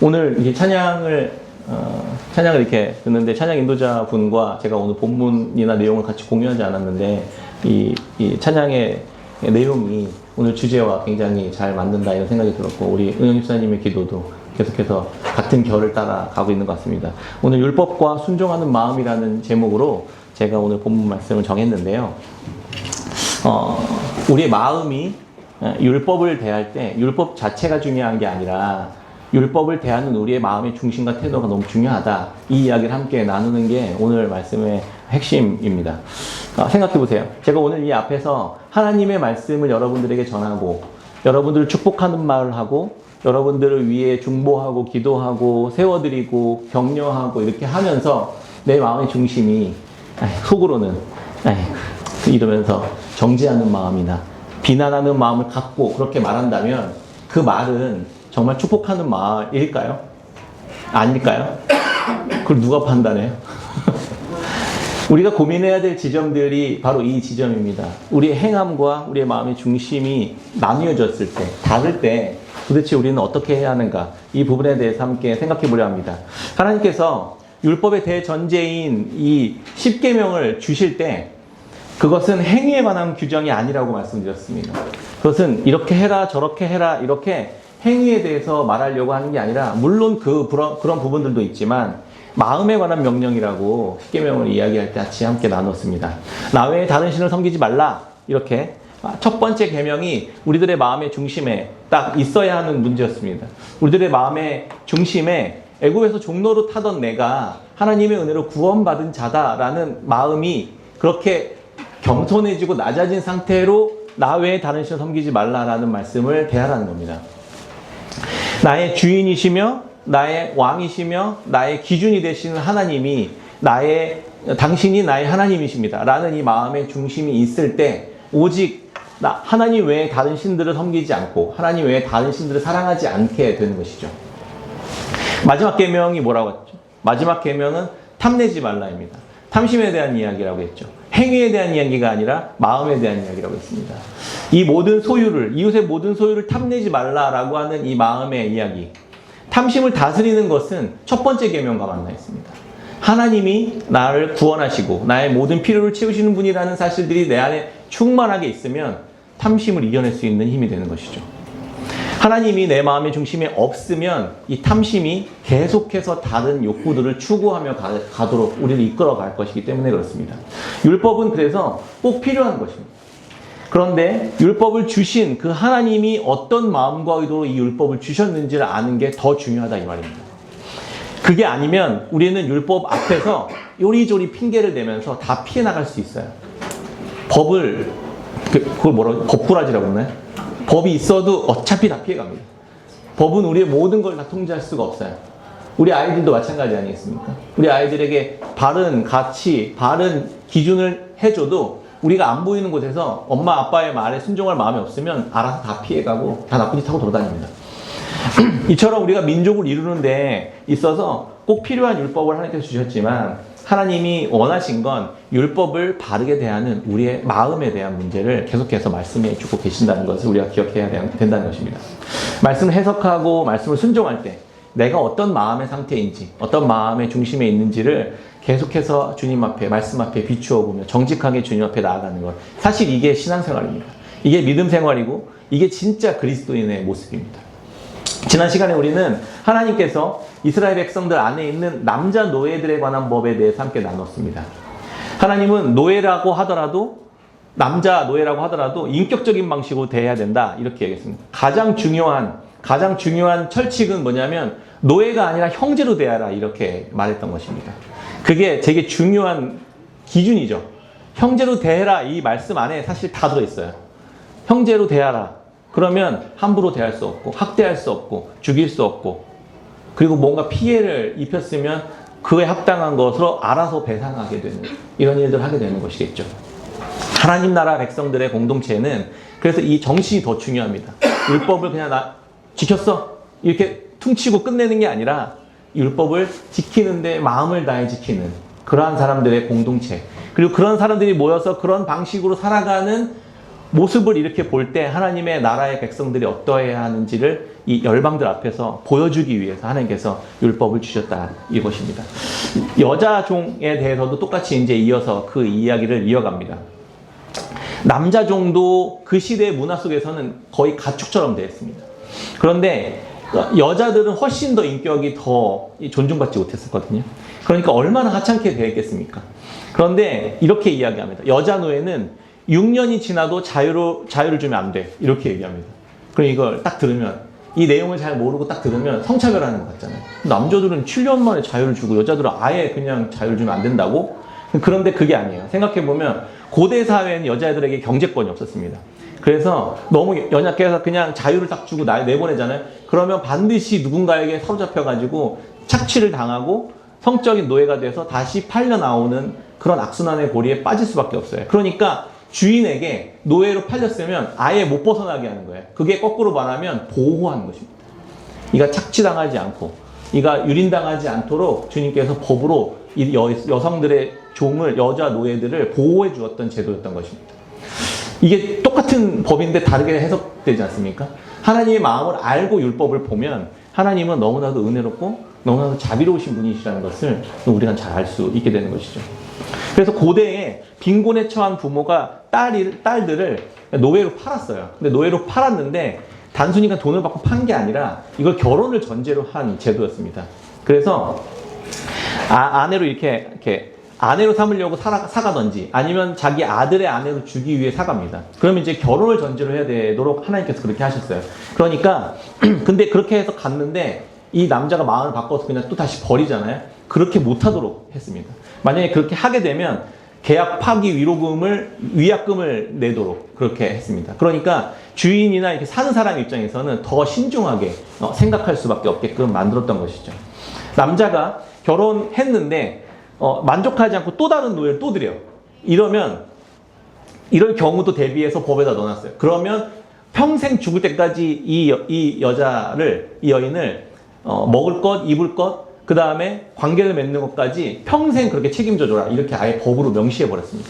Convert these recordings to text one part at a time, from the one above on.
오늘 이게 찬양을 이렇게 듣는데 찬양 인도자 분과 제가 오늘 본문이나 내용을 같이 공유하지 않았는데 이 찬양의 내용이 오늘 주제와 굉장히 잘 맞는다 이런 생각이 들었고 우리 은영 집사님의 기도도 계속해서 같은 결을 따라가고 있는 것 같습니다. 오늘 율법과 순종하는 마음이라는 제목으로 제가 오늘 본문 말씀을 정했는데요. 우리의 마음이 율법을 대할 때 율법 자체가 중요한 게 아니라 율법을 대하는 우리의 마음의 중심과 태도가 너무 중요하다. 이 이야기를 함께 나누는 게 오늘 말씀의 핵심입니다. 생각해 보세요. 제가 오늘 이 앞에서 하나님의 말씀을 여러분들에게 전하고 여러분들을 축복하는 말을 하고 여러분들을 위해 중보하고 기도하고 세워드리고 격려하고 이렇게 하면서 내 마음의 중심이 속으로는 이러면서 정죄하는 마음이나 비난하는 마음을 갖고 그렇게 말한다면 그 말은 정말 축복하는 말일까요? 아닐까요? 그걸 누가 판단해요? 우리가 고민해야 될 지점들이 바로 이 지점입니다. 우리의 행함과 우리의 마음의 중심이 나뉘어졌을 때, 다를 때 도대체 우리는 어떻게 해야 하는가? 이 부분에 대해서 함께 생각해 보려 합니다. 하나님께서 율법의 대전제인 이 10계명을 주실 때 그것은 행위에 관한 규정이 아니라고 말씀드렸습니다. 그것은 이렇게 해라 저렇게 해라 이렇게 행위에 대해서 말하려고 하는 게 아니라 물론 그런 부분들도 있지만 마음에 관한 명령이라고 10계명을 이야기할 때 같이 함께 나눴습니다. 나 외에 다른 신을 섬기지 말라 이렇게 첫 번째 계명이 우리들의 마음의 중심에 딱 있어야 하는 문제였습니다. 우리들의 마음의 중심에 애굽에서 종로로 타던 내가 하나님의 은혜로 구원받은 자다라는 마음이 그렇게 겸손해지고 낮아진 상태로 나 외에 다른 신을 섬기지 말라라는 말씀을 대하라는 겁니다. 나의 주인이시며 나의 왕이시며 나의 기준이 되시는 하나님이 당신이 나의 하나님이십니다 라는 이 마음의 중심이 있을 때 오직 하나님 외에 다른 신들을 섬기지 않고 하나님 외에 다른 신들을 사랑하지 않게 되는 것이죠. 마지막 계명이 뭐라고 했죠? 마지막 계명은 탐내지 말라입니다. 탐심에 대한 이야기라고 했죠. 행위에 대한 이야기가 아니라 마음에 대한 이야기라고 했습니다. 이 모든 소유를, 이웃의 모든 소유를 탐내지 말라라고 하는 이 마음의 이야기. 탐심을 다스리는 것은 첫 번째 계명과 만나 있습니다. 하나님이 나를 구원하시고 나의 모든 필요를 채우시는 분이라는 사실들이 내 안에 충만하게 있으면 탐심을 이겨낼 수 있는 힘이 되는 것이죠. 하나님이 내 마음의 중심에 없으면 이 탐심이 계속해서 다른 욕구들을 추구하며 가도록 우리를 이끌어 갈 것이기 때문에 그렇습니다. 율법은 그래서 꼭 필요한 것입니다. 그런데 율법을 주신 그 하나님이 어떤 마음과 의도로 이 율법을 주셨는지를 아는 게 더 중요하다 이 말입니다. 그게 아니면 우리는 율법 앞에서 요리조리 핑계를 대면서 다 피해 나갈 수 있어요. 그걸 법꾸라지라고 하나요? 법이 있어도 어차피 다 피해갑니다. 법은 우리의 모든 걸 다 통제할 수가 없어요. 우리 아이들도 마찬가지 아니겠습니까? 우리 아이들에게 바른 가치, 바른 기준을 해줘도 우리가 안 보이는 곳에서 엄마 아빠의 말에 순종할 마음이 없으면 알아서 다 피해가고 다 나쁜 짓 하고 돌아다닙니다. 이처럼 우리가 민족을 이루는 데 있어서 꼭 필요한 율법을 하나님께서 주셨지만 하나님이 원하신 건 율법을 바르게 대하는 우리의 마음에 대한 문제를 계속해서 말씀해 주고 계신다는 것을 우리가 기억해야 된다는 것입니다. 말씀을 해석하고 말씀을 순종할 때 내가 어떤 마음의 상태인지 어떤 마음의 중심에 있는지를 계속해서 주님 앞에 말씀 앞에 비추어 보며 정직하게 주님 앞에 나아가는 것. 사실 이게 신앙생활입니다. 이게 믿음 생활이고 이게 진짜 그리스도인의 모습입니다. 지난 시간에 우리는 하나님께서 이스라엘 백성들 안에 있는 남자 노예들에 관한 법에 대해서 함께 나눴습니다. 하나님은 노예라고 하더라도 남자 노예라고 하더라도 인격적인 방식으로 대해야 된다 이렇게 얘기했습니다. 가장 중요한 철칙은 뭐냐면 노예가 아니라 형제로 대하라 이렇게 말했던 것입니다. 그게 되게 중요한 기준이죠. 형제로 대해라 이 말씀 안에 사실 다 들어있어요. 형제로 대하라. 그러면 함부로 대할 수 없고 학대할 수 없고 죽일 수 없고 그리고 뭔가 피해를 입혔으면 그에 합당한 것으로 알아서 배상하게 되는 이런 일들을 하게 되는 것이겠죠. 하나님 나라 백성들의 공동체는 그래서 이 정신이 더 중요합니다. 율법을 그냥 지켰어 이렇게 퉁치고 끝내는 게 아니라 율법을 지키는데 마음을 다해 지키는 그러한 사람들의 공동체 그리고 그런 사람들이 모여서 그런 방식으로 살아가는 모습을 이렇게 볼 때 하나님의 나라의 백성들이 어떠해야 하는지를 이 열방들 앞에서 보여주기 위해서 하나님께서 율법을 주셨다 이것입니다. 여자 종에 대해서도 똑같이 이제 이어서 그 이야기를 이어갑니다. 남자 종도 그 시대의 문화 속에서는 거의 가축처럼 되어 있습니다. 그런데 여자들은 훨씬 더 인격이 더 존중받지 못했었거든요. 그러니까 얼마나 하찮게 되어 있겠습니까? 그런데 이렇게 이야기합니다. 여자 노예는 6년이 지나도 자유를 주면 안 돼. 이렇게 얘기합니다. 그럼 이걸 딱 들으면, 이 내용을 잘 모르고 딱 들으면 성차별하는 것 같잖아요. 남자들은 7년 만에 자유를 주고 여자들은 아예 그냥 자유를 주면 안 된다고? 그런데 그게 아니에요. 생각해보면 고대 사회는 여자애들에게 경제권이 없었습니다. 그래서 너무 연약해서 그냥 자유를 딱 주고 내보내잖아요. 그러면 반드시 누군가에게 사로잡혀가지고 착취를 당하고 성적인 노예가 돼서 다시 팔려 나오는 그런 악순환의 고리에 빠질 수밖에 없어요. 그러니까 주인에게 노예로 팔렸으면 아예 못 벗어나게 하는 거예요. 그게 거꾸로 말하면 보호하는 것입니다. 이가 착취당하지 않고 이가 유린당하지 않도록 주님께서 법으로 이 여성들의 종을, 여자 노예들을 보호해 주었던 제도였던 것입니다. 이게 똑같은 법인데 다르게 해석되지 않습니까? 하나님의 마음을 알고 율법을 보면 하나님은 너무나도 은혜롭고 너무나도 자비로우신 분이시라는 것을 우리가 잘 알 수 있게 되는 것이죠. 그래서 고대에 빈곤에 처한 부모가 딸들을 노예로 팔았어요. 근데 노예로 팔았는데 단순히 돈을 받고 판 게 아니라 이걸 결혼을 전제로 한 제도였습니다. 그래서 아내로 이렇게 아내로 삼으려고 사가든지 아니면 자기 아들의 아내로 주기 위해 사갑니다. 그러면 이제 결혼을 전제로 해야 되도록 하나님께서 그렇게 하셨어요. 그러니까 근데 그렇게 해서 갔는데 이 남자가 마음을 바꿔서 그냥 또 다시 버리잖아요. 그렇게 못하도록 했습니다. 만약에 그렇게 하게 되면 계약 파기 위약금을 내도록 그렇게 했습니다. 그러니까 주인이나 이렇게 사는 사람 입장에서는 더 신중하게 생각할 수밖에 없게끔 만들었던 것이죠. 남자가 결혼했는데 만족하지 않고 또 다른 노예를 또 들여요. 이럴 경우도 대비해서 법에다 넣어놨어요. 그러면 평생 죽을 때까지 이 여인을 먹을 것, 입을 것, 그 다음에 관계를 맺는 것까지 평생 그렇게 책임져줘라. 이렇게 아예 법으로 명시해버렸습니다.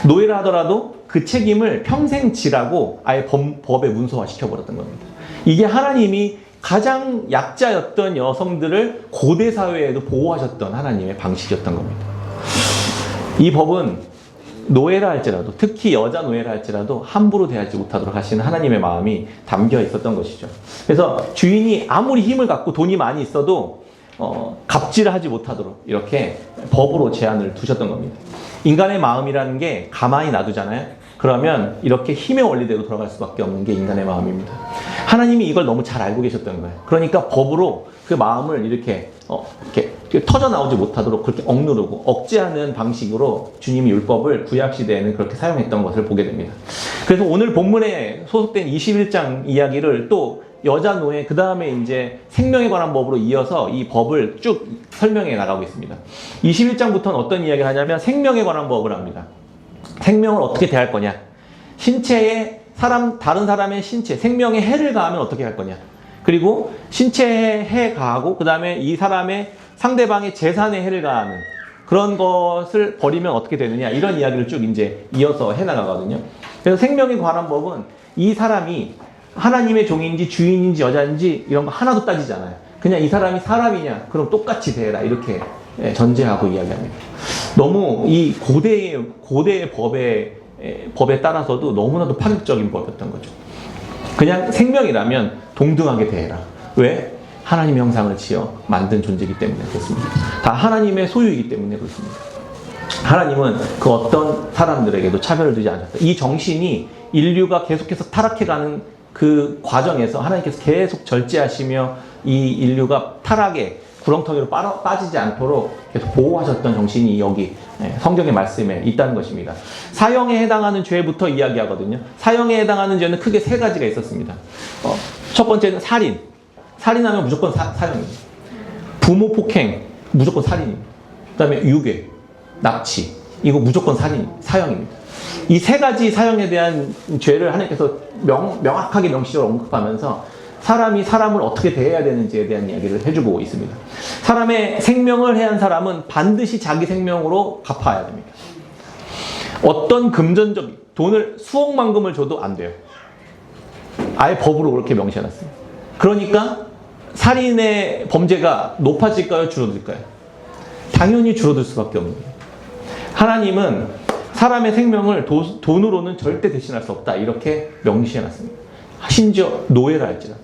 노예를 하더라도 그 책임을 평생 지라고 아예 법에 문서화 시켜버렸던 겁니다. 이게 하나님이 가장 약자였던 여성들을 고대 사회에도 보호하셨던 하나님의 방식이었던 겁니다. 이 법은 노예라 할지라도, 특히 여자 노예라 할지라도 함부로 대하지 못하도록 하시는 하나님의 마음이 담겨 있었던 것이죠. 그래서 주인이 아무리 힘을 갖고 돈이 많이 있어도 갑질을 하지 못하도록 이렇게 법으로 제한을 두셨던 겁니다. 인간의 마음이라는 게 가만히 놔두잖아요. 그러면 이렇게 힘의 원리대로 돌아갈 수밖에 없는 게 인간의 마음입니다. 하나님이 이걸 너무 잘 알고 계셨던 거예요. 그러니까 법으로 그 마음을 이렇게 터져 나오지 못하도록 그렇게 억누르고 억제하는 방식으로 주님이 율법을 구약시대에는 그렇게 사용했던 것을 보게 됩니다. 그래서 오늘 본문에 소속된 21장 이야기를 또 여자 노예, 그 다음에 이제 생명에 관한 법으로 이어서 이 법을 쭉 설명해 나가고 있습니다. 21장부터는 어떤 이야기를 하냐면 생명에 관한 법을 합니다. 생명을 어떻게 대할 거냐? 신체에 다른 사람의 신체, 생명에 해를 가하면 어떻게 할 거냐? 그리고 신체에 해 가하고 그 다음에 이 사람의 상대방의 재산에 해를 가하는 그런 것을 버리면 어떻게 되느냐? 이런 이야기를 쭉 이제 이어서 해 나가거든요. 그래서 생명에 관한 법은 이 사람이 하나님의 종인지 주인인지 여자인지 이런 거 하나도 따지지 않아요. 그냥 이 사람이 사람이냐? 그럼 똑같이 대해라. 이렇게 전제하고 이야기합니다. 너무 이 고대의 법에 따라서도 너무나도 파격적인 법이었던 거죠. 그냥 생명이라면 동등하게 대해라. 왜? 하나님의 형상을 지어 만든 존재이기 때문에 그렇습니다. 다 하나님의 소유이기 때문에 그렇습니다. 하나님은 그 어떤 사람들에게도 차별을 두지 않았다. 이 정신이 인류가 계속해서 타락해가는 그 과정에서 하나님께서 계속 절제하시며 이 인류가 타락에 구렁텅이로 빠지지 않도록 계속 보호하셨던 정신이 여기 성경의 말씀에 있다는 것입니다. 사형에 해당하는 죄부터 이야기하거든요. 사형에 해당하는 죄는 크게 세 가지가 있었습니다. 첫 번째는 살인. 살인하면 무조건 사형입니다. 부모 폭행, 무조건 살인입니다. 그 다음에 유괴, 납치, 이거 무조건 사형입니다. 이 세 가지 사형에 대한 죄를 하나님께서 명확하게 명시적으로 언급하면서 사람이 사람을 어떻게 대해야 되는지에 대한 이야기를 해주고 있습니다. 사람의 생명을 해한 사람은 반드시 자기 생명으로 갚아야 됩니다. 어떤 금전적 돈을 수억만금을 줘도 안 돼요. 아예 법으로 그렇게 명시해놨습니다. 그러니까 살인의 범죄가 높아질까요? 줄어들까요? 당연히 줄어들 수밖에 없는 거예요. 하나님은 사람의 생명을 돈으로는 절대 대신할 수 없다. 이렇게 명시해놨습니다. 심지어 노예를 할지라도.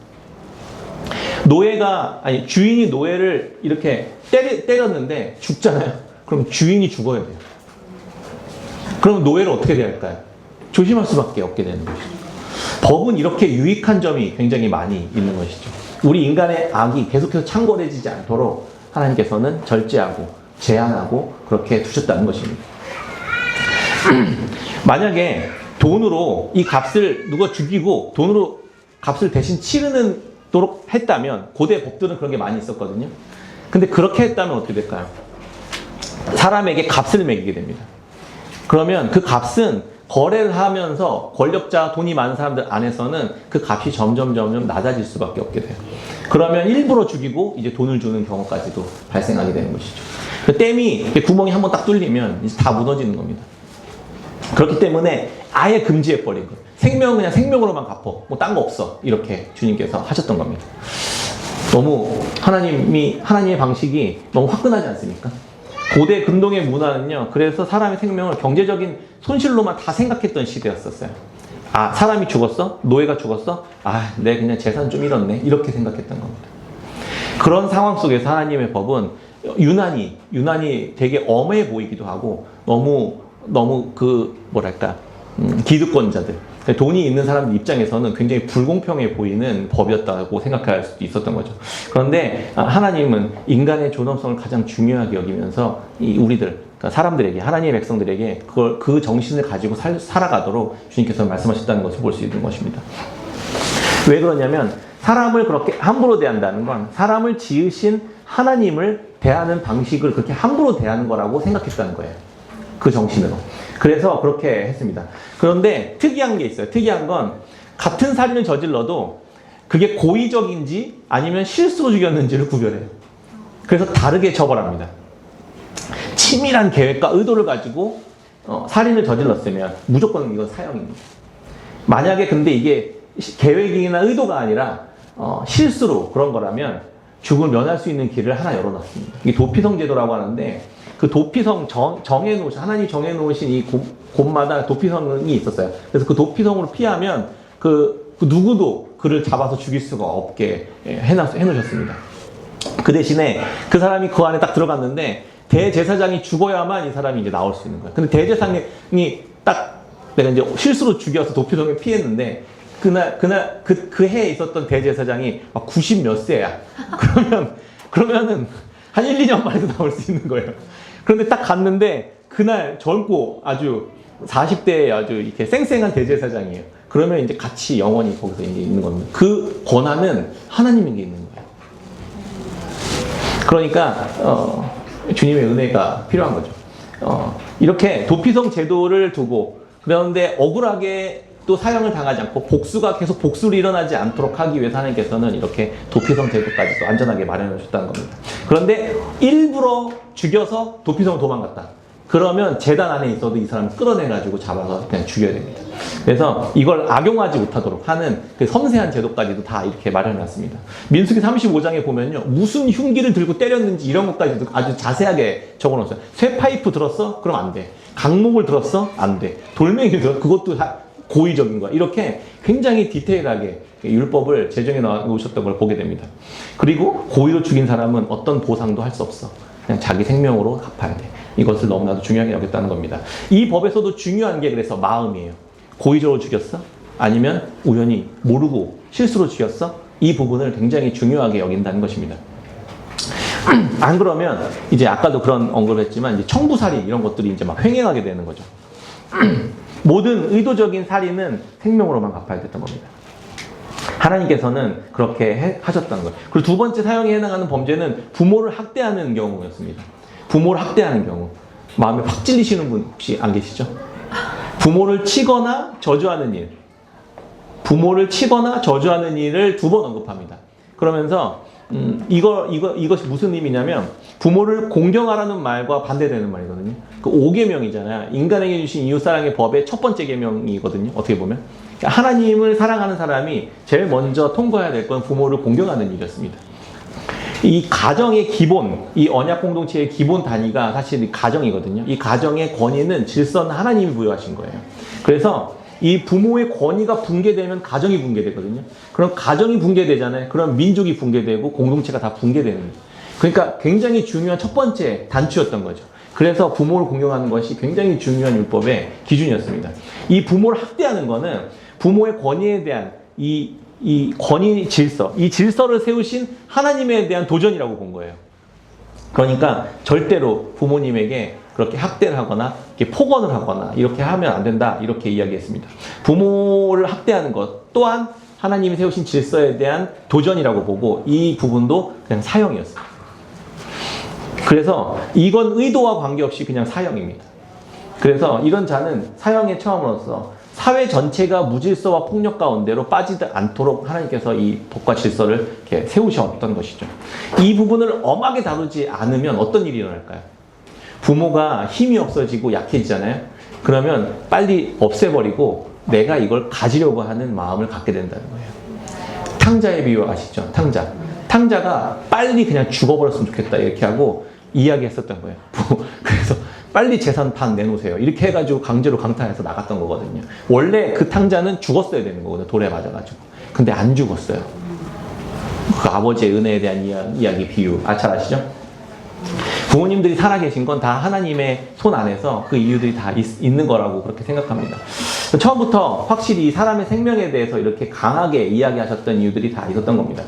주인이 노예를 이렇게 때렸는데 죽잖아요. 그럼 주인이 죽어야 돼요. 그럼 노예를 어떻게 대할까요? 조심할 수밖에 없게 되는 것이죠. 법은 이렇게 유익한 점이 굉장히 많이 있는 것이죠. 우리 인간의 악이 계속해서 창궐해지지 않도록 하나님께서는 절제하고 제한하고 그렇게 두셨다는 것입니다. 만약에 돈으로 이 값을 누가 죽이고 돈으로 값을 대신 치르도록 했다면 고대 법들은 그런 게 많이 있었거든요. 근데 그렇게 했다면 어떻게 될까요? 사람에게 값을 매기게 됩니다. 그러면 그 값은 거래를 하면서 권력자, 돈이 많은 사람들 안에서는 그 값이 점점 낮아질 수밖에 없게 돼요. 그러면 일부러 죽이고 이제 돈을 주는 경우까지도 발생하게 되는 것이죠. 그 댐이 구멍이 한번 딱 뚫리면 이제 다 무너지는 겁니다. 그렇기 때문에 아예 금지해버린 거예요. 생명은 그냥 생명으로만 갚어. 뭐 딴 거 없어. 이렇게 주님께서 하셨던 겁니다. 너무 하나님의 방식이 너무 화끈하지 않습니까? 고대 근동의 문화는요, 그래서 사람의 생명을 경제적인 손실로만 다 생각했던 시대였었어요. 아, 사람이 죽었어? 노예가 죽었어? 아, 내 그냥 재산 좀 잃었네. 이렇게 생각했던 겁니다. 그런 상황 속에서 하나님의 법은 유난히 되게 엄해 보이기도 하고, 너무 기득권자들, 돈이 있는 사람들 입장에서는 굉장히 불공평해 보이는 법이었다고 생각할 수도 있었던 거죠. 그런데 하나님은 인간의 존엄성을 가장 중요하게 여기면서 우리들, 그러니까 사람들에게, 하나님의 백성들에게 그 정신을 가지고 살아가도록 주님께서 말씀하셨다는 것을 볼 수 있는 것입니다. 왜 그러냐면 사람을 그렇게 함부로 대한다는 건 사람을 지으신 하나님을 대하는 방식을 그렇게 함부로 대하는 거라고 생각했다는 거예요. 그 정신으로. 그래서 그렇게 했습니다. 그런데 특이한 게 있어요. 특이한 건 같은 살인을 저질러도 그게 고의적인지 아니면 실수로 죽였는지를 구별해요. 그래서 다르게 처벌합니다. 치밀한 계획과 의도를 가지고 살인을 저질렀으면 무조건 이건 사형입니다. 만약에 근데 이게 계획이나 의도가 아니라 실수로 그런 거라면 죽음을 면할 수 있는 길을 하나 열어놨습니다. 이게 도피성 제도라고 하는데 그 도피성 하나님이 정해놓으신 이 곳마다 도피성이 있었어요. 그래서 그 도피성으로 피하면 그 누구도 그를 잡아서 죽일 수가 없게 해놓으셨습니다. 그 대신에 그 사람이 그 안에 딱 들어갔는데 대제사장이 죽어야만 이 사람이 이제 나올 수 있는 거예요. 근데 대제사장이 내가 이제 실수로 죽여서 도피성에 피했는데 그 해에 있었던 대제사장이 막 90 몇 세야. 그러면은 한 1, 2년 만에도 나올 수 있는 거예요. 그런데 딱 갔는데 그날 젊고 아주 40대에 아주 이렇게 쌩쌩한 대제사장이에요. 그러면 이제 같이 영원히 거기서 이제 있는 겁니다. 그 권한은 하나님에게 있는 거예요. 그러니까 주님의 은혜가 필요한 거죠. 이렇게 도피성 제도를 두고 그런데 억울하게 또 사형을 당하지 않고 계속 복수를 일어나지 않도록 하기 위해서 하나님께서는 이렇게 도피성 제도까지도 안전하게 마련해 주셨다는 겁니다. 그런데 일부러 죽여서 도피성을 도망갔다. 그러면 제단 안에 있어도 이 사람을 끌어내가지고 잡아서 그냥 죽여야 됩니다. 그래서 이걸 악용하지 못하도록 하는 그 섬세한 제도까지도 다 이렇게 마련해 놨습니다. 민수기 35장에 보면요. 무슨 흉기를 들고 때렸는지 이런 것까지도 아주 자세하게 적어 놓았어요. 쇠 파이프 들었어? 그럼 안 돼. 강목을 들었어? 안 돼. 돌멩이를 들었어? 그것도 고의적인 거야. 이렇게 굉장히 디테일하게 율법을 제정해 놓으셨던 걸 보게 됩니다. 그리고 고의로 죽인 사람은 어떤 보상도 할 수 없어. 그냥 자기 생명으로 갚아야 돼. 이것을 너무나도 중요하게 여겼다는 겁니다. 이 법에서도 중요한 게 그래서 마음이에요. 고의적으로 죽였어? 아니면 우연히 모르고 실수로 죽였어? 이 부분을 굉장히 중요하게 여긴다는 것입니다. 안 그러면 이제 아까도 그런 언급을 했지만 이제 청부살인 이런 것들이 이제 막 횡행하게 되는 거죠. 모든 의도적인 살인은 생명으로만 갚아야 됐던 겁니다. 하나님께서는 그렇게 하셨다는 거예요. 그리고 두 번째 사형에 해당하는 범죄는 부모를 학대하는 경우였습니다. 부모를 학대하는 경우. 마음에 확 찔리시는 분 혹시 안 계시죠? 부모를 치거나 저주하는 일. 부모를 치거나 저주하는 일을 두 번 언급합니다. 그러면서 이것이 무슨 의미냐면 부모를 공경하라는 말과 반대되는 말이거든요. 그 5계명이잖아요. 인간에게 주신 이웃사랑의 법의 첫 번째 계명이거든요. 어떻게 보면. 하나님을 사랑하는 사람이 제일 먼저 통과해야 될 건 부모를 공경하는 일이었습니다. 이 가정의 기본, 이 언약 공동체의 기본 단위가 사실 이 가정이거든요. 이 가정의 권위는 질서는 하나님이 부여하신 거예요. 그래서 이 부모의 권위가 붕괴되면 가정이 붕괴되거든요. 그럼 가정이 붕괴되잖아요. 그럼 민족이 붕괴되고 공동체가 다 붕괴되는 거예요. 그러니까 굉장히 중요한 첫 번째 단추였던 거죠. 그래서 부모를 공경하는 것이 굉장히 중요한 율법의 기준이었습니다. 이 부모를 학대하는 거는 부모의 권위에 대한 이 권위 질서, 이 질서를 세우신 하나님에 대한 도전이라고 본 거예요. 그러니까 절대로 부모님에게 그렇게 학대를 하거나 이렇게 폭언을 하거나 이렇게 하면 안 된다, 이렇게 이야기했습니다. 부모를 학대하는 것 또한 하나님이 세우신 질서에 대한 도전이라고 보고 이 부분도 그냥 사형이었어요. 그래서 이건 의도와 관계없이 그냥 사형입니다. 그래서 이런 자는 사형에 처함으로써 사회 전체가 무질서와 폭력 가운데로 빠지지 않도록 하나님께서 이 법과 질서를 이렇게 세우셨던 것이죠. 이 부분을 엄하게 다루지 않으면 어떤 일이 일어날까요? 부모가 힘이 없어지고 약해지잖아요. 그러면 빨리 없애버리고 내가 이걸 가지려고 하는 마음을 갖게 된다는 거예요. 탕자의 비유 아시죠? 탕자가 빨리 그냥 죽어버렸으면 좋겠다 이렇게 하고 이야기했었던 거예요. 그래서 빨리 재산 반 내놓으세요. 이렇게 해가지고 강제로 강탈해서 나갔던 거거든요. 원래 그 탕자는 죽었어야 되는 거거든요. 돌에 맞아가지고. 근데 안 죽었어요. 그 아버지의 은혜에 대한 이야기 비유. 잘 아시죠? 부모님들이 살아계신 건 다 하나님의 손 안에서 그 이유들이 다 있는 거라고 그렇게 생각합니다. 처음부터 확실히 사람의 생명에 대해서 이렇게 강하게 이야기하셨던 이유들이 다 있었던 겁니다.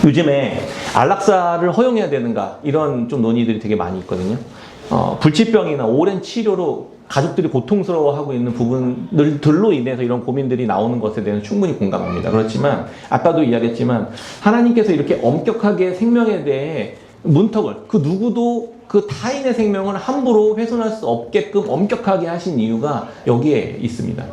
요즘에 안락사를 허용해야 되는가 이런 좀 논의들이 되게 많이 있거든요. 불치병이나 오랜 치료로 가족들이 고통스러워하고 있는 부분들로 인해서 이런 고민들이 나오는 것에 대해서 충분히 공감합니다. 그렇지만 아까도 이야기했지만 하나님께서 이렇게 엄격하게 생명에 대해 문턱을 그 누구도 그 타인의 생명을 함부로 훼손할 수 없게끔 엄격하게 하신 이유가 여기에 있습니다.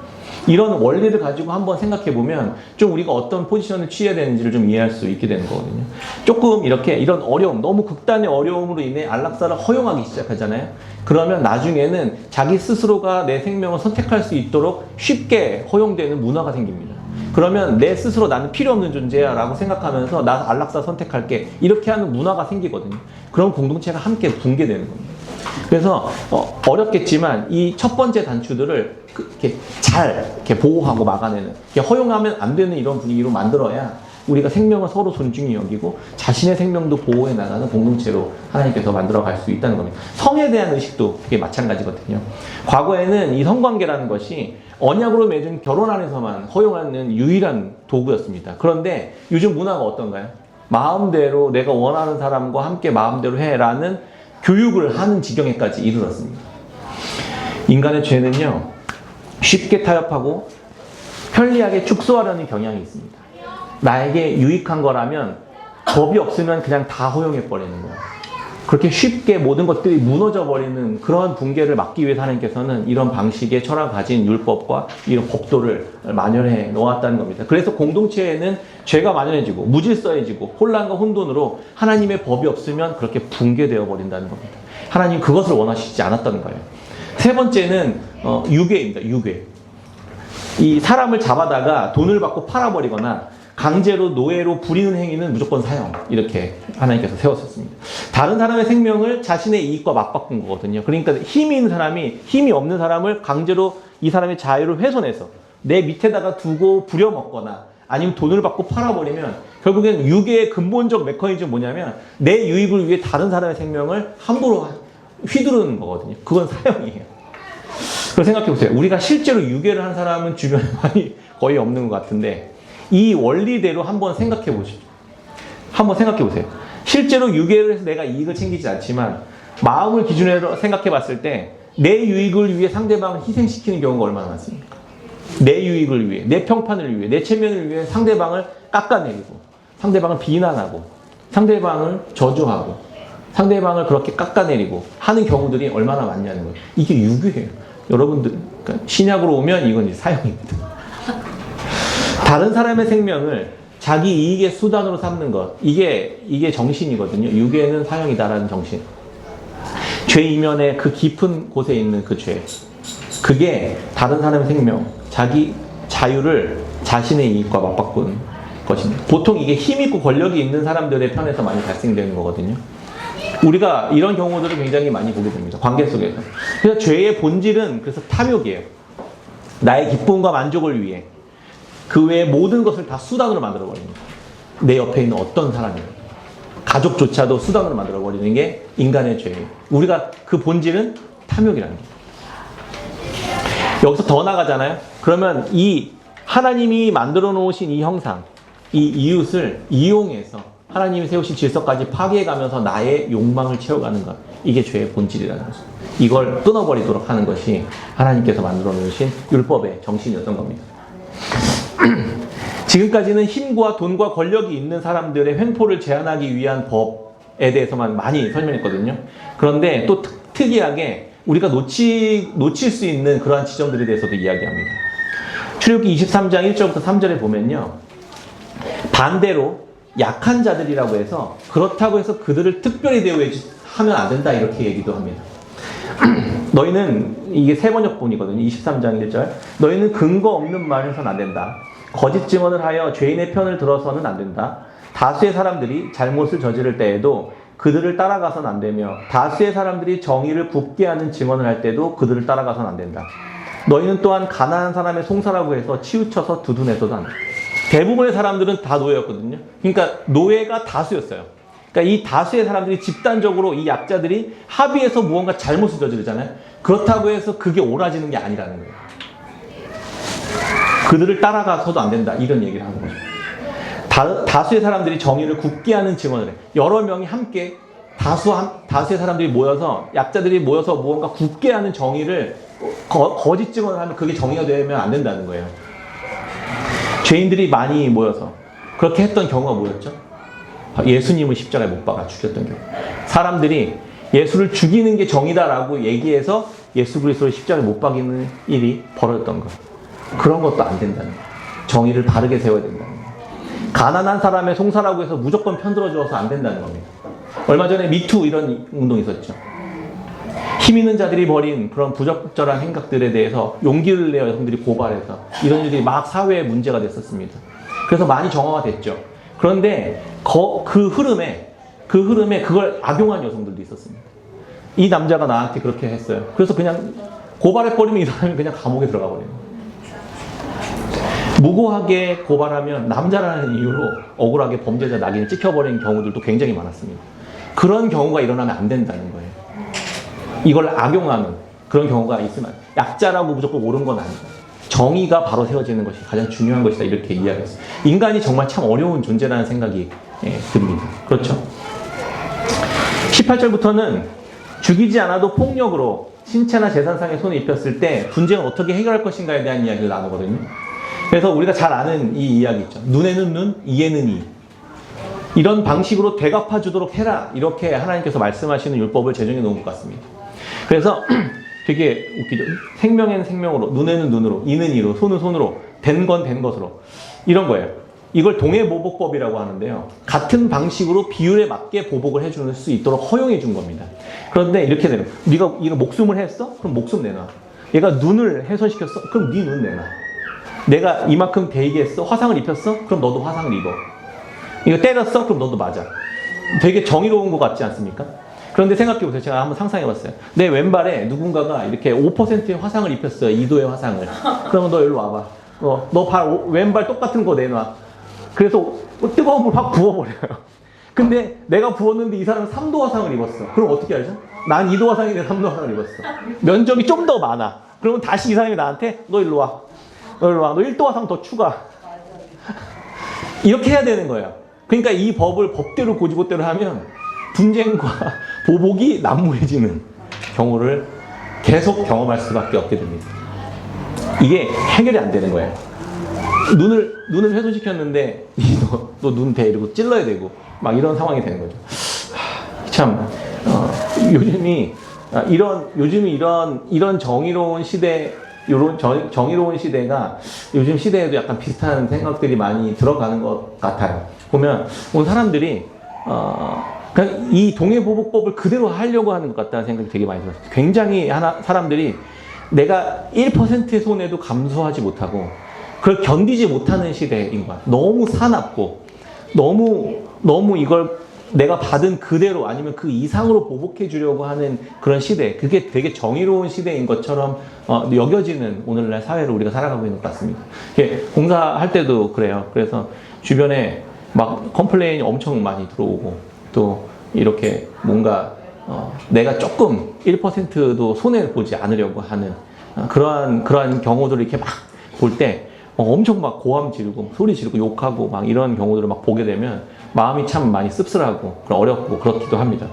이런 원리를 가지고 한번 생각해 보면 좀 우리가 어떤 포지션을 취해야 되는지를 좀 이해할 수 있게 되는 거거든요. 조금 이런 어려움, 너무 극단의 어려움으로 인해 안락사를 허용하기 시작하잖아요. 그러면 나중에는 자기 스스로가 내 생명을 선택할 수 있도록 쉽게 허용되는 문화가 생깁니다. 그러면 내 스스로 나는 필요 없는 존재야 라고 생각하면서 나 안락사 선택할게 이렇게 하는 문화가 생기거든요. 그럼 공동체가 함께 붕괴되는 겁니다. 그래서 어렵겠지만 이 첫 번째 단추들을 이렇게 잘 이렇게 보호하고 막아내는, 이렇게 허용하면 안 되는 이런 분위기로 만들어야 우리가 생명을 서로 존중히 여기고 자신의 생명도 보호해 나가는 공동체로 하나님께서 만들어갈 수 있다는 겁니다. 성에 대한 의식도 그게 마찬가지거든요. 과거에는 이 성관계라는 것이 언약으로 맺은 결혼 안에서만 허용하는 유일한 도구였습니다. 그런데 요즘 문화가 어떤가요? 마음대로 내가 원하는 사람과 함께 마음대로 해라는 교육을 하는 지경에까지 이르렀습니다. 인간의 죄는요, 쉽게 타협하고 편리하게 축소하려는 경향이 있습니다. 나에게 유익한 거라면 법이 없으면 그냥 다 허용해버리는 거예요. 그렇게 쉽게 모든 것들이 무너져버리는 그런 붕괴를 막기 위해서 하나님께서는 이런 방식의 철학을 가진 율법과 이런 법도를 만연해 놓았다는 겁니다. 그래서 공동체에는 죄가 만연해지고 무질서해지고 혼란과 혼돈으로 하나님의 법이 없으면 그렇게 붕괴되어 버린다는 겁니다. 하나님 그것을 원하시지 않았다는 거예요. 세 번째는 유괴입니다. 유괴. 이 사람을 잡아다가 돈을 받고 팔아버리거나 강제로 노예로 부리는 행위는 무조건 사형, 이렇게 하나님께서 세웠었습니다. 다른 사람의 생명을 자신의 이익과 맞바꾼 거거든요. 그러니까 힘이 있는 사람이 힘이 없는 사람을 강제로 이 사람의 자유를 훼손해서 내 밑에다가 두고 부려먹거나 아니면 돈을 받고 팔아버리면 결국엔 유괴의 근본적 메커니즘은 뭐냐면 내 유익을 위해 다른 사람의 생명을 함부로 휘두르는 거거든요. 그건 사형이에요. 그걸 생각해보세요. 우리가 실제로 유괴를 한 사람은 주변에 많이 거의 없는 것 같은데 이 원리대로 한번 생각해 보십시오. 한번 생각해 보세요. 실제로 유괴를 해서 내가 이익을 챙기지 않지만 마음을 기준으로 생각해 봤을 때 내 유익을 위해 상대방을 희생시키는 경우가 얼마나 많습니까? 내 유익을 위해, 내 평판을 위해, 내 체면을 위해 상대방을 깎아내리고 상대방을 비난하고 상대방을 저주하고 상대방을 그렇게 깎아내리고 하는 경우들이 얼마나 많냐는 거예요. 이게 유괴예요. 여러분들, 그러니까 신약으로 오면 이건 이제 사형입니다. 다른 사람의 생명을 자기 이익의 수단으로 삼는 것. 이게 정신이거든요. 유괴는 사형이다라는 정신. 죄 이면의 그 깊은 곳에 있는 그 죄. 그게 다른 사람의 생명, 자기 자유를 자신의 이익과 맞바꾸는 것입니다. 보통 이게 힘있고 권력이 있는 사람들의 편에서 많이 발생되는 거거든요. 우리가 이런 경우들을 굉장히 많이 보게 됩니다. 관계 속에서. 그래서 죄의 본질은 그래서 탐욕이에요. 나의 기쁨과 만족을 위해 그 외의 모든 것을 다 수단으로 만들어버립니다. 내 옆에 있는 어떤 사람이든 가족조차도 수단으로 만들어버리는 게 인간의 죄예요. 우리가 그 본질은 탐욕이라는 거예요. 여기서 더 나가잖아요. 그러면 이 하나님이 만들어 놓으신 이 형상, 이 이웃을 이용해서 하나님이 세우신 질서까지 파괴해가면서 나의 욕망을 채워가는 것. 이게 죄의 본질이라는 거죠. 이걸 끊어버리도록 하는 것이 하나님께서 만들어 놓으신 율법의 정신이었던 겁니다. 지금까지는 힘과 돈과 권력이 있는 사람들의 횡포를 제한하기 위한 법에 대해서만 많이 설명했거든요. 그런데 또 특이하게 우리가 놓칠 수 있는 그러한 지점들에 대해서도 이야기합니다. 출애굽기 23장 1절부터 3절에 보면요. 반대로 약한 자들이라고 해서 그렇다고 해서 그들을 특별히 대우하면 안 된다 이렇게 얘기도 합니다. 너희는 이게 세 번역본이거든요. 23장 1절. 너희는 근거 없는 말을 해서는 안 된다. 거짓 증언을 하여 죄인의 편을 들어서는 안 된다. 다수의 사람들이 잘못을 저지를 때에도 그들을 따라가서는 안 되며 다수의 사람들이 정의를 굽게 하는 증언을 할 때도 그들을 따라가서는 안 된다. 너희는 또한 가난한 사람의 송사라고 해서 치우쳐서 두둔해서도 안 된다. 대부분의 사람들은 다 노예였거든요. 그러니까 노예가 다수였어요. 그러니까 이 다수의 사람들이 집단적으로 이 약자들이 합의해서 무언가 잘못을 저지르잖아요. 그렇다고 해서 그게 옳아지는 게 아니라는 거예요. 그들을 따라가서도 안 된다. 이런 얘기를 하는 거죠. 다수의 사람들이 정의를 굽게 하는 증언을 해. 여러 명이 함께 다수의 사람들이 모여서 약자들이 모여서 무언가 굽게 하는 정의를 거짓 증언을 하면 그게 정의가 되면 안 된다는 거예요. 죄인들이 많이 모여서 그렇게 했던 경우가 뭐였죠? 예수님을 십자가에 못 박아 죽였던 경우. 사람들이 예수를 죽이는 게 정의다라고 얘기해서 예수 그리스도를 십자가에 못 박이는 일이 벌어졌던 거. 그런 것도 안 된다는 거예요. 정의를 바르게 세워야 된다는 거예요. 가난한 사람의 송사라고 해서 무조건 편들어줘서 안 된다는 겁니다. 얼마 전에 미투 이런 운동이 있었죠. 힘 있는 자들이 벌인 그런 부적절한 행각들에 대해서 용기를 내어 여성들이 고발해서 이런 일이 막 사회에 문제가 됐었습니다. 그래서 많이 정화됐죠. 그런데 그 흐름에 그걸 악용한 여성들도 있었습니다. 이 남자가 나한테 그렇게 했어요. 그래서 그냥 고발해버리면 이 사람이 그냥 감옥에 들어가 버려요. 무고하게 고발하면 남자라는 이유로 억울하게 범죄자 낙인을 찍혀버리는 경우들도 굉장히 많았습니다. 그런 경우가 일어나면 안 된다는 거예요. 이걸 악용하는 그런 경우가 있으면 약자라고 무조건 옳은 건 아니다. 정의가 바로 세워지는 것이 가장 중요한 것이다. 이렇게 이야기했어요. 인간이 정말 참 어려운 존재라는 생각이 듭니다. 그렇죠? 18절부터는 죽이지 않아도 폭력으로 신체나 재산상의 손을 입혔을 때 분쟁을 어떻게 해결할 것인가에 대한 이야기를 나누거든요. 그래서 우리가 잘 아는 이 이야기 있죠. 눈에는 눈, 이에는 이. 이런 방식으로 되갚아 주도록 해라. 이렇게 하나님께서 말씀하시는 율법을 제정해 놓은 것 같습니다. 그래서 되게 웃기죠. 생명에는 생명으로, 눈에는 눈으로, 이는 이로, 손은 손으로, 된 건 된 것으로. 이런 거예요. 이걸 동해보복법이라고 하는데요. 같은 방식으로 비율에 맞게 보복을 해줄 수 있도록 허용해 준 겁니다. 그런데 이렇게 되는 거예요. 네가 이거 목숨을 했어? 그럼 목숨 내놔. 얘가 눈을 훼손시켰어? 그럼 네 눈 내놔. 내가 이만큼 대이게 했어? 화상을 입혔어? 그럼 너도 화상을 입어. 이거 때렸어? 그럼 너도 맞아. 되게 정의로운 것 같지 않습니까? 그런데 생각해보세요. 제가 한번 상상해봤어요. 내 왼발에 누군가가 이렇게 5%의 화상을 입혔어요. 2도의 화상을. 그러면 너 일로 와봐. 너 왼발 똑같은 거 내놔. 그래서 뜨거운 물 확 부어버려요. 근데 내가 부었는데 이 사람은 3도 화상을 입었어. 그럼 어떻게 하죠? 난 2도 화상인데 3도 화상을 입었어. 면적이 좀 더 많아. 그러면 다시 이 사람이 나한테 너 일로 와. 너 1도 화상 더 추가. 이렇게 해야 되는 거예요. 그러니까 이 법을 법대로 고지고대로 하면 분쟁과 보복이 난무해지는 경우를 계속 경험할 수밖에 없게 됩니다. 이게 해결이 안 되는 거예요. 눈을 훼손시켰는데 너 눈 대 이러고 찔러야 되고 막 이런 상황이 되는 거죠. 요즘이 이런 정의로운 시대에 이런 정의로운 시대가 요즘 시대에도 약간 비슷한 생각들이 많이 들어가는 것 같아요. 보면 오늘 사람들이 그냥 이 동해보복법을 그대로 하려고 하는 것 같다는 생각이 되게 많이 들었어요. 굉장히 사람들이 내가 1%의 손해도 감수하지 못하고 그걸 견디지 못하는 시대인 거야. 너무 사납고 너무 이걸 내가 받은 그대로 아니면 그 이상으로 보복해 주려고 하는 그런 시대. 그게 되게 정의로운 시대인 것처럼 여겨지는 오늘날 사회를 우리가 살아가고 있는 것 같습니다. 봉사할 때도 그래요. 그래서 주변에 막 컴플레인이 엄청 많이 들어오고 또 이렇게 뭔가 내가 조금 1%도 손해를 보지 않으려고 하는 그러한 경우들을 이렇게 막 볼 때 엄청 막 고함 지르고 소리 지르고 욕하고 막 이런 경우들을 막 보게 되면 마음이 참 많이 씁쓸하고 어렵고 그렇기도 합니다.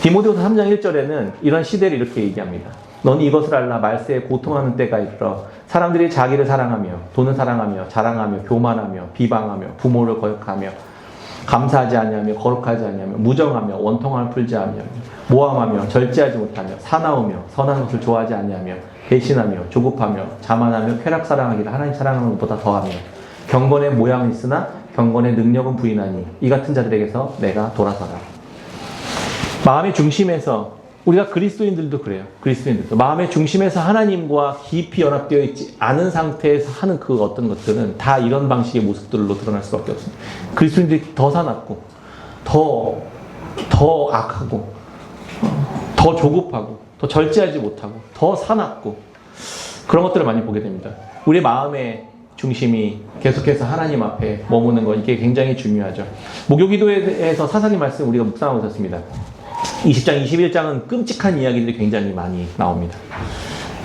디모데후서 3장 1절에는 이런 시대를 이렇게 얘기합니다. 너는 이것을 알라. 말세에 고통하는 때가 이르러 사람들이 자기를 사랑하며 돈을 사랑하며 자랑하며 교만하며 비방하며 부모를 거역하며 감사하지 아니하며 거룩하지 아니하며 무정하며 원통함을 풀지 아니하며 모함하며 절제하지 못하며 사나우며 선한 것을 좋아하지 아니하며 배신하며 조급하며 자만하며 쾌락 사랑하기를 하나님 사랑하는 것보다 더하며 경건의 모양은 있으나 경건의 능력은 부인하니 이 같은 자들에게서 내가 돌아서라. 마음의 중심에서 우리가 그리스도인들도 그래요. 그리스도인들도 마음의 중심에서 하나님과 깊이 연합되어 있지 않은 상태에서 하는 그 어떤 것들은 다 이런 방식의 모습들로 드러날 수밖에 없습니다. 그리스도인들이 더 사납고 더 악하고 더 조급하고 더 절제하지 못하고 더 사납고 그런 것들을 많이 보게 됩니다. 우리의 마음의 중심이 계속해서 하나님 앞에 머무는 것, 이게 굉장히 중요하죠. 목요기도에서 사사기 말씀 우리가 묵상하고 있었습니다. 20장, 21장은 끔찍한 이야기들이 굉장히 많이 나옵니다.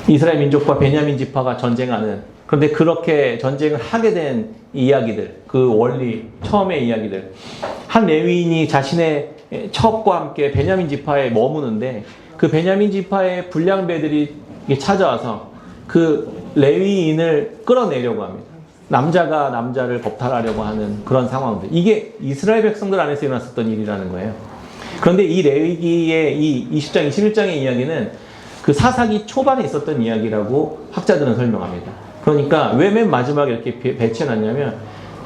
이스라엘 민족과 베냐민 지파가 전쟁하는, 그런데 그렇게 전쟁을 하게 된 이야기들, 그 원리, 처음의 이야기들. 한 레위인이 자신의 첩과 함께 베냐민 지파에 머무는데 그 베냐민 지파의 불량배들이 찾아와서 그 레위인을 끌어내려고 합니다. 남자가 남자를 법탈하려고 하는 그런 상황들. 이게 이스라엘 백성들 안에서 일어났었던 일이라는 거예요. 그런데 이 레위기의 이 20장, 21장의 이야기는 그 사사기 초반에 있었던 이야기라고 학자들은 설명합니다. 그러니까 왜 맨 마지막에 이렇게 배치해놨냐면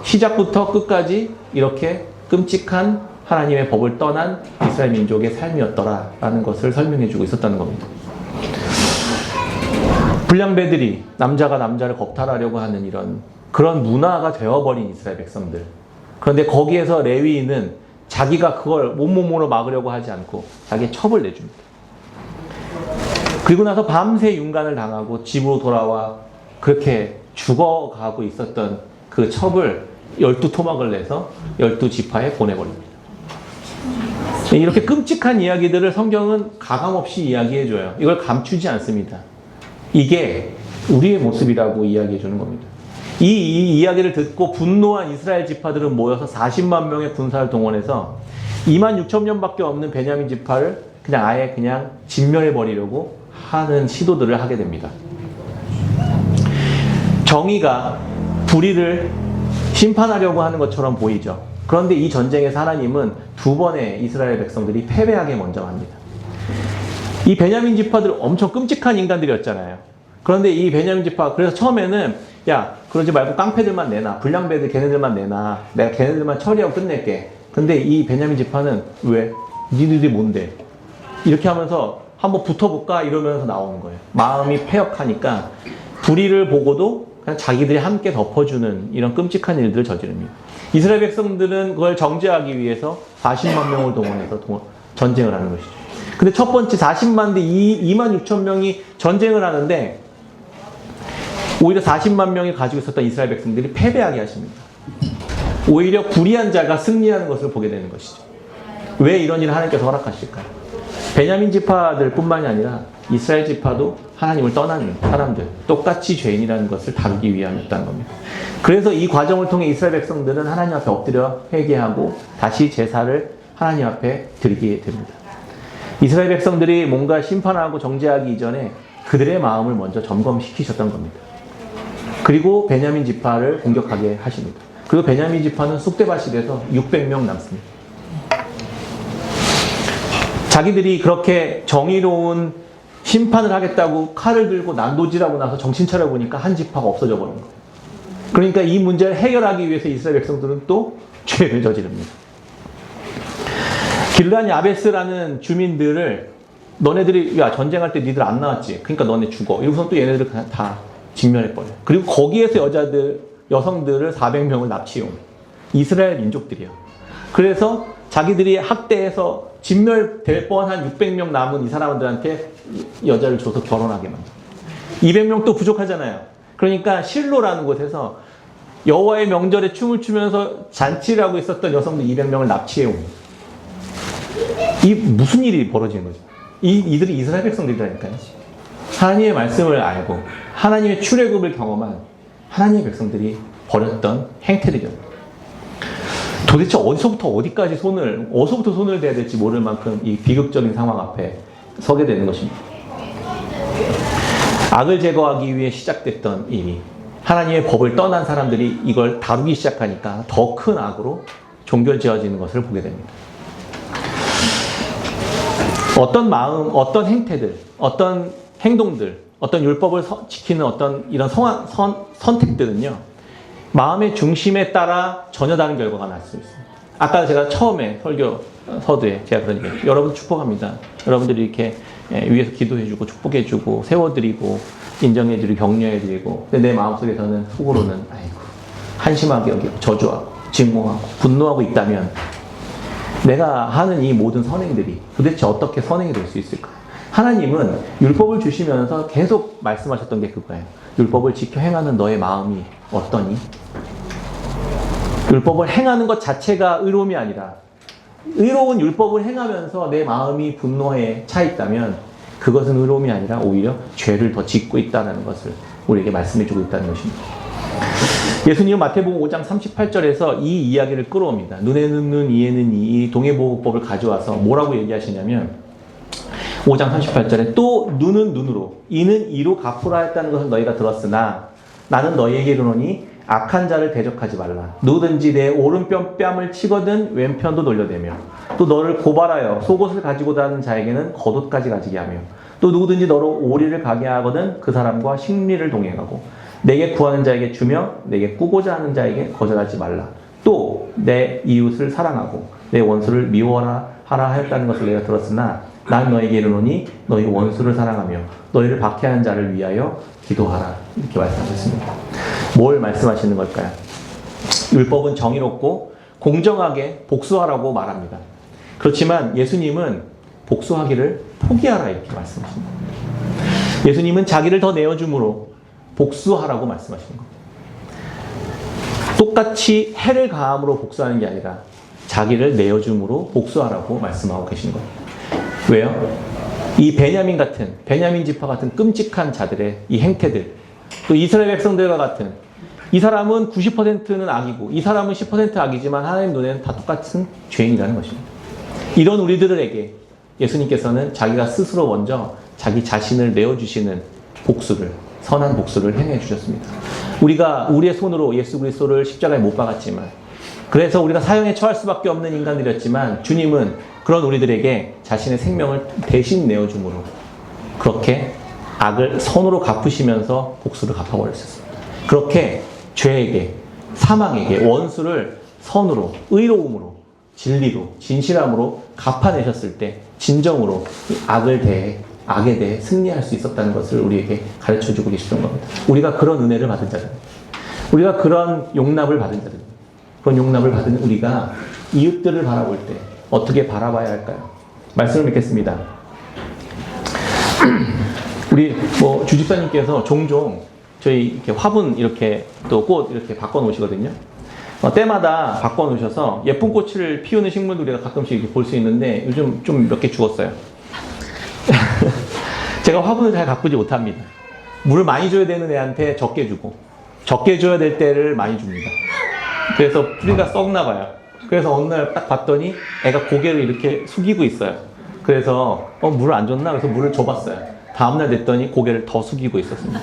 시작부터 끝까지 이렇게 끔찍한 하나님의 법을 떠난 이스라엘 민족의 삶이었더라라는 것을 설명해주고 있었다는 겁니다. 불량배들이 남자가 남자를 겁탈하려고 하는 그런 문화가 되어버린 이스라엘 백성들. 그런데 거기에서 레위인은 자기가 그걸 온몸으로 막으려고 하지 않고 자기의 첩을 내줍니다. 그리고 나서 밤새 윤간을 당하고 집으로 돌아와 그렇게 죽어가고 있었던 그 첩을 12토막을 내서 12지파에 보내버립니다. 이렇게 끔찍한 이야기들을 성경은 가감없이 이야기해줘요. 이걸 감추지 않습니다. 이게 우리의 모습이라고 이야기해주는 겁니다. 이 이야기를 듣고 분노한 이스라엘 지파들은 모여서 40만 명의 군사를 동원해서 2만 6천 명밖에 없는 베냐민 지파를 아예 진멸해버리려고 하는 시도들을 하게 됩니다. 정의가 불의를 심판하려고 하는 것처럼 보이죠. 그런데 이 전쟁에서 하나님은 두 번의 이스라엘 백성들이 패배하게 먼저 합니다. 이 베냐민 지파들 엄청 끔찍한 인간들이었잖아요. 그런데 이 베냐민 지파, 그래서 처음에는 야, 그러지 말고 깡패들만 내놔. 불량배들 걔네들만 내놔. 내가 걔네들만 처리하고 끝낼게. 근데 이 베냐민 지파는 왜? 니들이 뭔데? 이렇게 하면서 한번 붙어볼까? 이러면서 나오는 거예요. 마음이 패역하니까 불의를 보고도 그냥 자기들이 함께 덮어주는 이런 끔찍한 일들을 저지릅니다. 이스라엘 백성들은 그걸 정죄하기 위해서 40만 명을 동원해서 전쟁을 하는 것이죠. 근데 첫 번째 40만 대 2만 6천 명이 전쟁을 하는데 오히려 40만 명이 가지고 있었던 이스라엘 백성들이 패배하게 하십니다. 오히려 불의한 자가 승리하는 것을 보게 되는 것이죠. 왜 이런 일을 하나님께서 허락하실까요? 베냐민 지파들 뿐만이 아니라 이스라엘 지파도 하나님을 떠난 사람들, 똑같이 죄인이라는 것을 다루기 위함이었다는 겁니다. 그래서 이 과정을 통해 이스라엘 백성들은 하나님 앞에 엎드려 회개하고 다시 제사를 하나님 앞에 드리게 됩니다. 이스라엘 백성들이 뭔가 심판하고 정죄하기 이전에 그들의 마음을 먼저 점검시키셨던 겁니다. 그리고 베냐민 지파를 공격하게 하십니다. 그리고 베냐민 지파는 쑥대밭이 돼서 600명 남습니다. 자기들이 그렇게 정의로운 심판을 하겠다고 칼을 들고 난도질하고 나서 정신 차려보니까 한 지파가 없어져 버린 거예요. 그러니까 이 문제를 해결하기 위해서 이스라엘 백성들은 또 죄를 저지릅니다. 길르앗 야베스라는 주민들을 너네들이 야 전쟁할 때 니들 안 나왔지? 그러니까 너네 죽어. 이러고서 또 얘네들을 그냥 다 진멸해버려. 그리고 거기에서 여성들을 400명을 납치해온 이스라엘 민족들이야. 그래서 자기들이 학대해서 진멸될 뻔한 600명 남은 이 사람들한테 여자를 줘서 결혼하게 만들어. 200명 또 부족하잖아요. 그러니까 실로라는 곳에서 여호와의 명절에 춤을 추면서 잔치를 하고 있었던 여성들 200명을 납치해온. 이 무슨 일이 벌어지는 거죠? 이들이 이스라엘 백성들이라니까요. 하나님의 말씀을 알고 하나님의 출애굽을 경험한 하나님의 백성들이 벌였던 행태들이었습니다. 도대체 어디서부터 어디까지 어디서부터 손을 대야 될지 모를 만큼 이 비극적인 상황 앞에 서게 되는 것입니다. 악을 제거하기 위해 시작됐던 일이 하나님의 법을 떠난 사람들이 이걸 다루기 시작하니까 더 큰 악으로 종결지어지는 것을 보게 됩니다. 어떤 마음, 어떤 행태들, 어떤 행동들, 어떤 율법을 지키는 어떤 이런 선택들은요, 마음의 중심에 따라 전혀 다른 결과가 날 수 있습니다. 아까 제가 처음에 설교 서두에 제가 그런 얘기했죠. 여러분 축복합니다. 여러분들이 이렇게 위에서 기도해주고 축복해주고 세워드리고 인정해드리고 격려해드리고, 근데 내 마음속에서는 속으로는 아이고 한심하게 여기고 저주하고 증오하고 분노하고 있다면 내가 하는 이 모든 선행들이 도대체 어떻게 선행이 될 수 있을까? 하나님은 율법을 주시면서 계속 말씀하셨던 게 그거예요. 율법을 지켜 행하는 너의 마음이 어떠니? 율법을 행하는 것 자체가 의로움이 아니라 의로운 율법을 행하면서 내 마음이 분노에 차 있다면 그것은 의로움이 아니라 오히려 죄를 더 짓고 있다는 것을 우리에게 말씀해주고 있다는 것입니다. 예수님은 마태복음 5장 38절에서 이 이야기를 끌어옵니다. 눈에는 눈, 이에는 이 동해보호법을 가져와서 뭐라고 얘기하시냐면 5장 38절에 또 눈은 눈으로, 이는 이로 갚으라 했다는 것을 너희가 들었으나 나는 너희에게 이르노니 악한 자를 대적하지 말라. 누구든지 내 오른편 뺨을 치거든 왼편도 돌려대며 또 너를 고발하여 속옷을 가지고 다니는 자에게는 겉옷까지 가지게 하며 또 누구든지 너로 오리를 가게 하거든 그 사람과 식리를 동행하고 내게 구하는 자에게 주며 내게 꾸고자 하는 자에게 거절하지 말라. 또 내 이웃을 사랑하고 내 원수를 미워하라 하였다는 것을 내가 들었으나 난 너에게 이르노니 너희 원수를 사랑하며 너희를 박해하는 자를 위하여 기도하라. 이렇게 말씀하셨습니다. 뭘 말씀하시는 걸까요? 율법은 정의롭고 공정하게 복수하라고 말합니다. 그렇지만 예수님은 복수하기를 포기하라 이렇게 말씀하십니다. 예수님은 자기를 더 내어줌으로 복수하라고 말씀하시는 겁니다. 똑같이 해를 가함으로 복수하는 게 아니라 자기를 내어줌으로 복수하라고 말씀하고 계시는 겁니다. 왜요? 이 베냐민 지파 같은 끔찍한 자들의 이 행태들, 또 이스라엘 백성들과 같은, 이 사람은 90%는 악이고 이 사람은 10% 악이지만 하나님 눈에는 다 똑같은 죄인이라는 것입니다. 이런 우리들에게 예수님께서는 자기가 스스로 먼저 자기 자신을 내어주시는 복수를, 선한 복수를 행해 주셨습니다. 우리가 우리의 손으로 예수 그리스도를 십자가에 못 박았지만, 그래서 우리가 사형에 처할 수밖에 없는 인간들이었지만 주님은 그런 우리들에게 자신의 생명을 대신 내어줌으로 그렇게 악을 선으로 갚으시면서 복수를 갚아버렸습니다. 그렇게 죄에게, 사망에게 원수를 선으로, 의로움으로, 진리로, 진실함으로 갚아내셨을 때 진정으로 악에 대해 승리할 수 있었다는 것을 우리에게 가르쳐주고 계시던 겁니다. 우리가 그런 은혜를 받은 자들입니다. 우리가 그런 용납을 받은 자들입니다. 그런 용납을 받은 우리가 이웃들을 바라볼 때 어떻게 바라봐야 할까요? 말씀을 맺겠습니다. 우리 주집사님께서 종종 저희 이렇게 화분 이렇게 또 꽃 이렇게 바꿔 놓으시거든요. 때마다 바꿔 놓으셔서 예쁜 꽃을 피우는 식물도 우리가 가끔씩 이렇게 볼 수 있는데 요즘 좀 몇 개 죽었어요. 제가 화분을 잘 가꾸지 못합니다. 물을 많이 줘야 되는 애한테 적게 주고 적게 줘야 될 때를 많이 줍니다. 그래서 뿌리가 썩나 봐요. 그래서 어느 날 딱 봤더니 애가 고개를 이렇게 숙이고 있어요. 그래서 물을 안 줬나? 그래서 물을 줘봤어요. 다음날 됐더니 고개를 더 숙이고 있었습니다.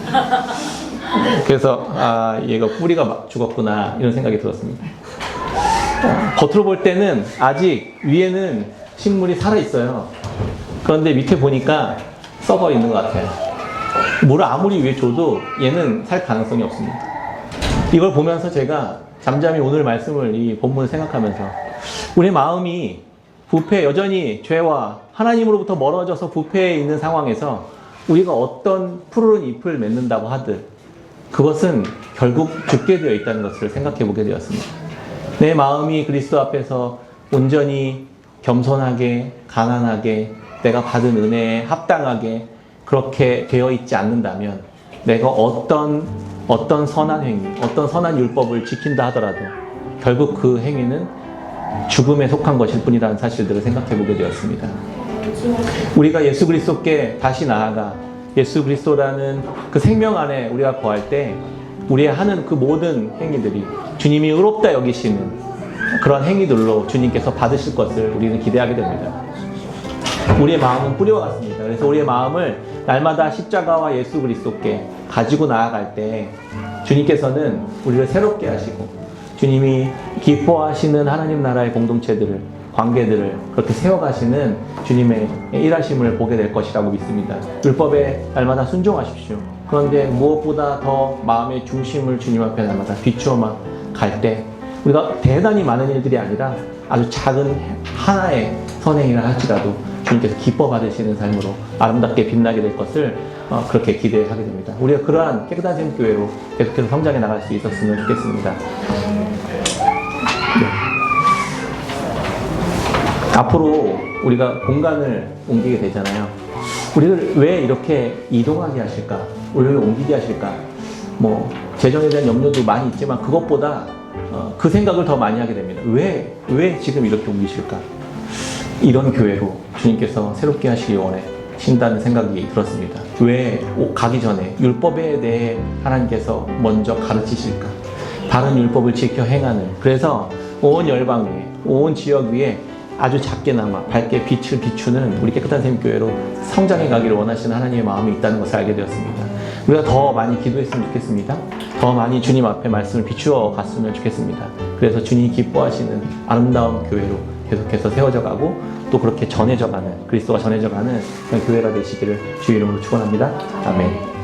그래서 얘가 뿌리가 막 죽었구나 이런 생각이 들었습니다. 겉으로 볼 때는 아직 위에는 식물이 살아있어요. 그런데 밑에 보니까 썩어 있는 것 같아요. 물을 아무리 위에 줘도 얘는 살 가능성이 없습니다. 이걸 보면서 제가 잠잠히 오늘 말씀을, 이 본문을 생각하면서 우리 마음이 여전히 죄와 하나님으로부터 멀어져서 부패해 있는 상황에서 우리가 어떤 푸르른 잎을 맺는다고 하듯 그것은 결국 죽게 되어 있다는 것을 생각해 보게 되었습니다. 내 마음이 그리스도 앞에서 온전히 겸손하게, 가난하게, 내가 받은 은혜에 합당하게 그렇게 되어 있지 않는다면 내가 어떤 선한 행위, 어떤 선한 율법을 지킨다 하더라도 결국 그 행위는 죽음에 속한 것일 뿐이라는 사실들을 생각해 보게 되었습니다. 우리가 예수 그리스도께 다시 나아가 예수 그리스도라는 그 생명 안에 우리가 거할 때 우리의 하는 그 모든 행위들이 주님이 의롭다 여기시는 그런 행위들로 주님께서 받으실 것을 우리는 기대하게 됩니다. 우리의 마음은 뿌리와 같습니다. 그래서 우리의 마음을 날마다 십자가와 예수 그리스도께 가지고 나아갈 때 주님께서는 우리를 새롭게 하시고 주님이 기뻐하시는 하나님 나라의 공동체들을, 관계들을 그렇게 세워가시는 주님의 일하심을 보게 될 것이라고 믿습니다. 율법에 날마다 순종하십시오. 그런데 무엇보다 더 마음의 중심을 주님 앞에 날마다 비추어만 갈 때 우리가 대단히 많은 일들이 아니라 아주 작은 하나의 선행이라 할지라도 주님께서 기뻐 받으시는 삶으로 아름답게 빛나게 될 것을 그렇게 기대하게 됩니다. 우리가 그러한 깨끗한 샘교회로 계속해서 성장해 나갈 수 있었으면 좋겠습니다. 네. 앞으로 우리가 공간을 옮기게 되잖아요. 우리를 왜 이렇게 이동하게 하실까? 우리를 옮기게 하실까? 재정에 대한 염려도 많이 있지만 그것보다 그 생각을 더 많이 하게 됩니다. 왜 지금 이렇게 옮기실까? 이런 교회로 주님께서 새롭게 하시기 원하신다는 생각이 들었습니다. 왜 가기 전에 율법에 대해 하나님께서 먼저 가르치실까? 바른 율법을 지켜 행하는, 그래서 온 열방에, 온 지역 위에 아주 작게나마 밝게 빛을 비추는 우리 깨끗한 샘교회로 성장해 가기를 원하시는 하나님의 마음이 있다는 것을 알게 되었습니다. 우리가 더 많이 기도했으면 좋겠습니다. 더 많이 주님 앞에 말씀을 비추어 갔으면 좋겠습니다. 그래서 주님이 기뻐하시는 아름다운 교회로 계속해서 세워져 가고 또 그렇게 전해져 가는, 그리스도가 전해져 가는 그런 교회가 되시기를 주의 이름으로 축원합니다. 아멘.